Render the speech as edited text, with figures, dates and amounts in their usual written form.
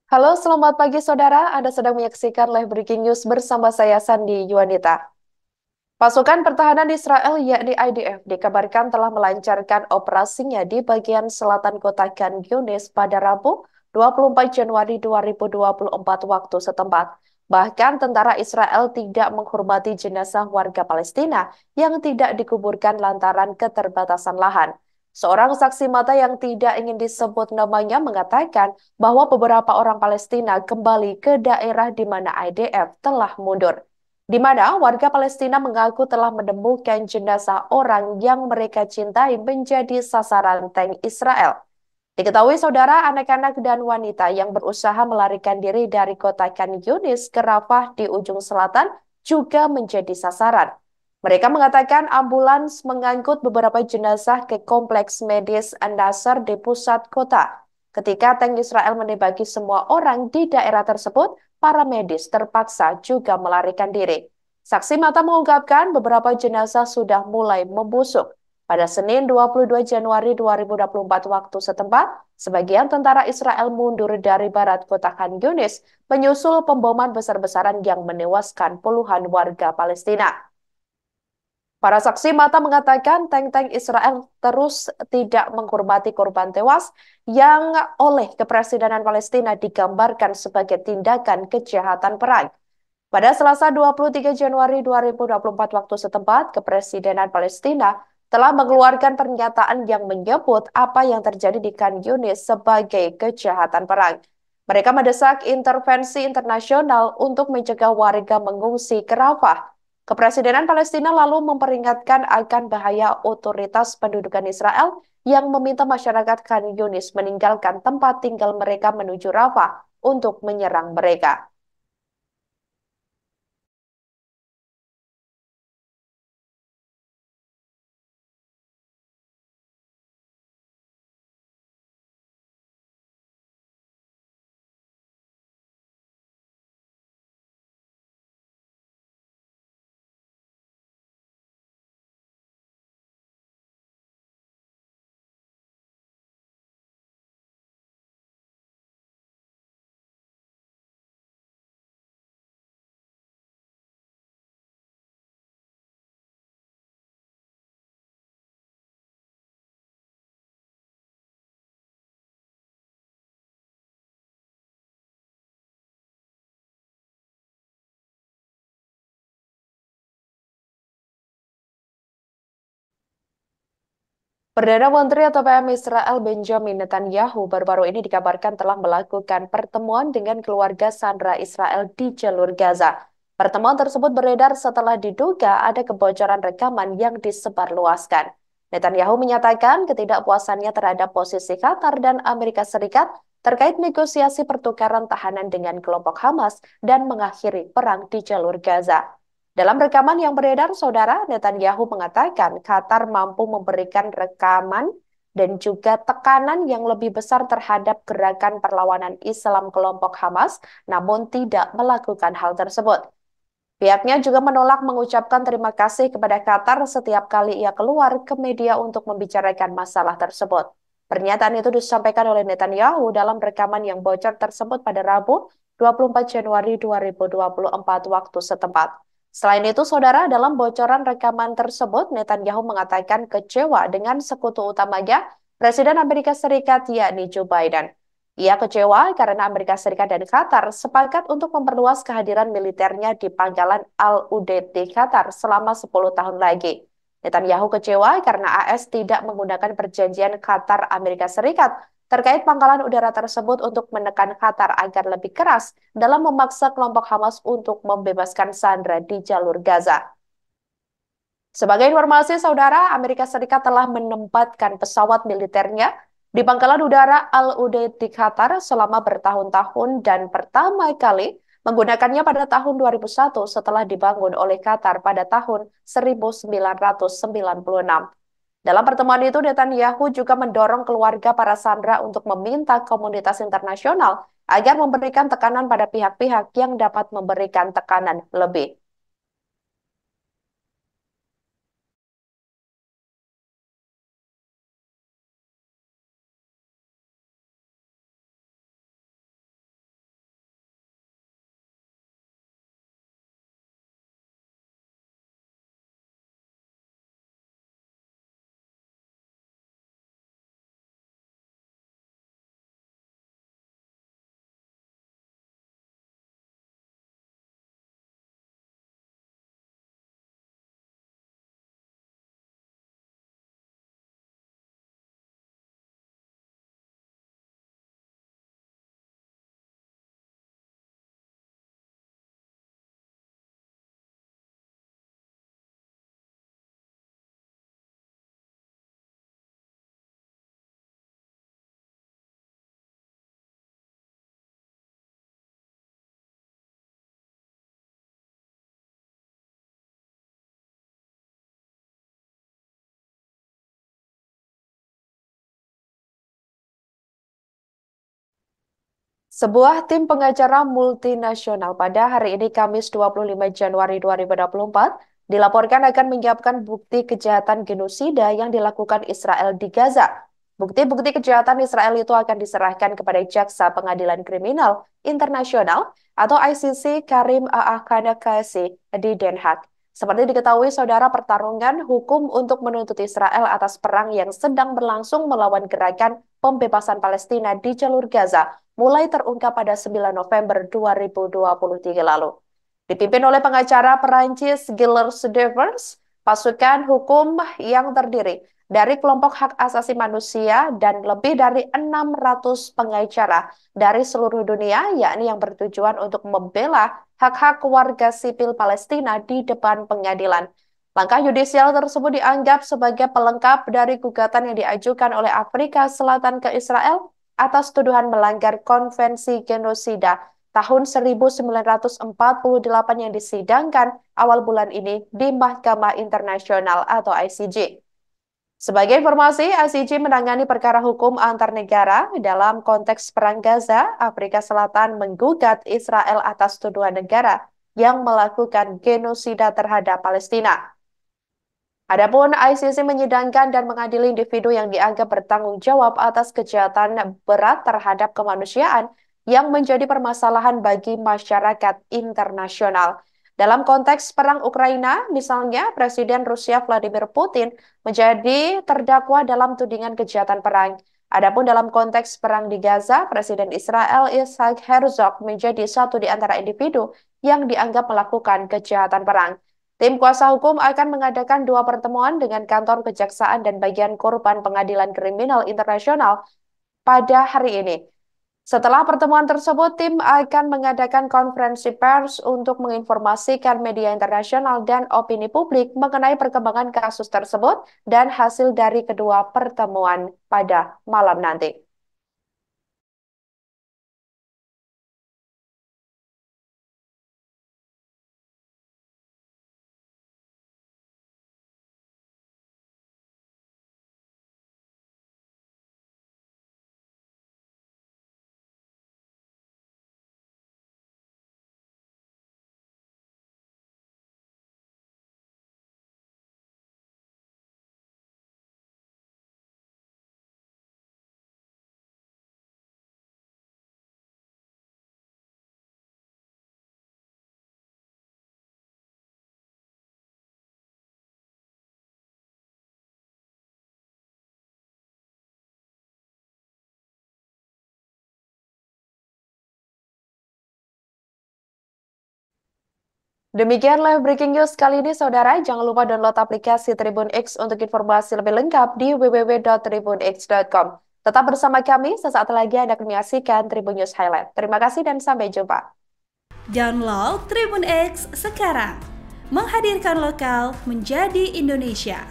Halo, selamat pagi saudara. Anda sedang menyaksikan live breaking news bersama saya Sandi Yuwanita. Pasukan pertahanan Israel yakni IDF dikabarkan telah melancarkan operasinya di bagian selatan kota Khan Yunis pada Rabu 24 Januari 2024 waktu setempat. Bahkan tentara Israel tidak menghormati jenazah warga Palestina yang tidak dikuburkan lantaran keterbatasan lahan. Seorang saksi mata yang tidak ingin disebut namanya mengatakan bahwa beberapa orang Palestina kembali ke daerah di mana IDF telah mundur, di mana warga Palestina mengaku telah menemukan jenazah orang yang mereka cintai menjadi sasaran tank Israel. Diketahui saudara, anak-anak dan wanita yang berusaha melarikan diri dari kota Khan Yunis ke Rafah di ujung selatan juga menjadi sasaran. Mereka mengatakan ambulans mengangkut beberapa jenazah ke kompleks medis An-Nasr di pusat kota. Ketika tank Israel menembaki semua orang di daerah tersebut, para medis terpaksa juga melarikan diri. Saksi mata mengungkapkan beberapa jenazah sudah mulai membusuk. Pada Senin 22 Januari 2024 waktu setempat, sebagian tentara Israel mundur dari barat kota Khan Yunis menyusul pemboman besar-besaran yang menewaskan puluhan warga Palestina. Para saksi mata mengatakan tank-tank Israel terus tidak menghormati korban tewas yang oleh Kepresidenan Palestina digambarkan sebagai tindakan kejahatan perang. Pada Selasa 23 Januari 2024 waktu setempat, Kepresidenan Palestina telah mengeluarkan pernyataan yang menyebut apa yang terjadi di Khan Yunis sebagai kejahatan perang. Mereka mendesak intervensi internasional untuk mencegah warga mengungsi ke Rafah. Kepresidenan Palestina lalu memperingatkan akan bahaya otoritas pendudukan Israel yang meminta masyarakat Khan Yunis meninggalkan tempat tinggal mereka menuju Rafah untuk menyerang mereka. Perdana Menteri atau PM Israel Benjamin Netanyahu baru-baru ini dikabarkan telah melakukan pertemuan dengan keluarga sandera Israel di jalur Gaza. Pertemuan tersebut beredar setelah diduga ada kebocoran rekaman yang disebarluaskan. Netanyahu menyatakan ketidakpuasannya terhadap posisi Qatar dan Amerika Serikat terkait negosiasi pertukaran tahanan dengan kelompok Hamas dan mengakhiri perang di jalur Gaza. Dalam rekaman yang beredar, Saudara, Netanyahu mengatakan Qatar mampu memberikan rekaman dan juga tekanan yang lebih besar terhadap gerakan perlawanan Islam kelompok Hamas, namun tidak melakukan hal tersebut. Pihaknya juga menolak mengucapkan terima kasih kepada Qatar setiap kali ia keluar ke media untuk membicarakan masalah tersebut. Pernyataan itu disampaikan oleh Netanyahu dalam rekaman yang bocor tersebut pada Rabu 24 Januari 2024 waktu setempat. Selain itu, saudara, dalam bocoran rekaman tersebut, Netanyahu mengatakan kecewa dengan sekutu utamanya, Presiden Amerika Serikat yakni Joe Biden. Ia kecewa karena Amerika Serikat dan Qatar sepakat untuk memperluas kehadiran militernya di Pangkalan Al-Udeid di Qatar selama 10 tahun lagi. Netanyahu kecewa karena AS tidak menggunakan perjanjian Qatar Amerika Serikat terkait pangkalan udara tersebut untuk menekan Qatar agar lebih keras dalam memaksa kelompok Hamas untuk membebaskan sandera di jalur Gaza. Sebagai informasi, saudara, Amerika Serikat telah menempatkan pesawat militernya di Pangkalan Udara Al-Udeid di Qatar selama bertahun-tahun dan pertama kali menggunakannya pada tahun 2001 setelah dibangun oleh Qatar pada tahun 1996. Dalam pertemuan itu, Netanyahu juga mendorong keluarga para sandera untuk meminta komunitas internasional agar memberikan tekanan pada pihak-pihak yang dapat memberikan tekanan lebih. Sebuah tim pengacara multinasional pada hari ini Kamis 25 Januari 2024 dilaporkan akan menyiapkan bukti kejahatan genosida yang dilakukan Israel di Gaza. Bukti-bukti kejahatan Israel itu akan diserahkan kepada Jaksa Pengadilan Kriminal Internasional atau ICC Karim Aa Khanakasi di Den Haag. Seperti diketahui, saudara, pertarungan hukum untuk menuntut Israel atas perang yang sedang berlangsung melawan gerakan pembebasan Palestina di jalur Gaza mulai terungkap pada 9 November 2023 lalu. Dipimpin oleh pengacara Perancis Gilles Devers, pasukan hukum yang terdiri dari kelompok hak asasi manusia dan lebih dari 600 pengacara dari seluruh dunia, yakni yang bertujuan untuk membela hak-hak warga sipil Palestina di depan pengadilan. Langkah yudisial tersebut dianggap sebagai pelengkap dari gugatan yang diajukan oleh Afrika Selatan ke Israel atas tuduhan melanggar konvensi genosida tahun 1948 yang disidangkan awal bulan ini di Mahkamah Internasional atau ICJ. Sebagai informasi, ICJ menangani perkara hukum antar negara dalam konteks Perang Gaza. Afrika Selatan menggugat Israel atas tuduhan negara yang melakukan genosida terhadap Palestina. Adapun ICC menyidangkan dan mengadili individu yang dianggap bertanggung jawab atas kejahatan berat terhadap kemanusiaan yang menjadi permasalahan bagi masyarakat internasional. Dalam konteks perang Ukraina, misalnya Presiden Rusia Vladimir Putin menjadi terdakwa dalam tudingan kejahatan perang. Adapun dalam konteks perang di Gaza, Presiden Israel Isaac Herzog menjadi satu di antara individu yang dianggap melakukan kejahatan perang. Tim kuasa hukum akan mengadakan dua pertemuan dengan kantor kejaksaan dan bagian korban pengadilan kriminal internasional pada hari ini. Setelah pertemuan tersebut, tim akan mengadakan konferensi pers untuk menginformasikan media internasional dan opini publik mengenai perkembangan kasus tersebut dan hasil dari kedua pertemuan pada malam nanti. Demikian live breaking news kali ini, saudara. Jangan lupa download aplikasi Tribun X untuk informasi lebih lengkap di www.tribunx.com. Tetap bersama kami, sesaat lagi Anda akan menyaksikan Tribun News Highlight. Terima kasih dan sampai jumpa. Download Tribun X sekarang. Menghadirkan lokal menjadi Indonesia.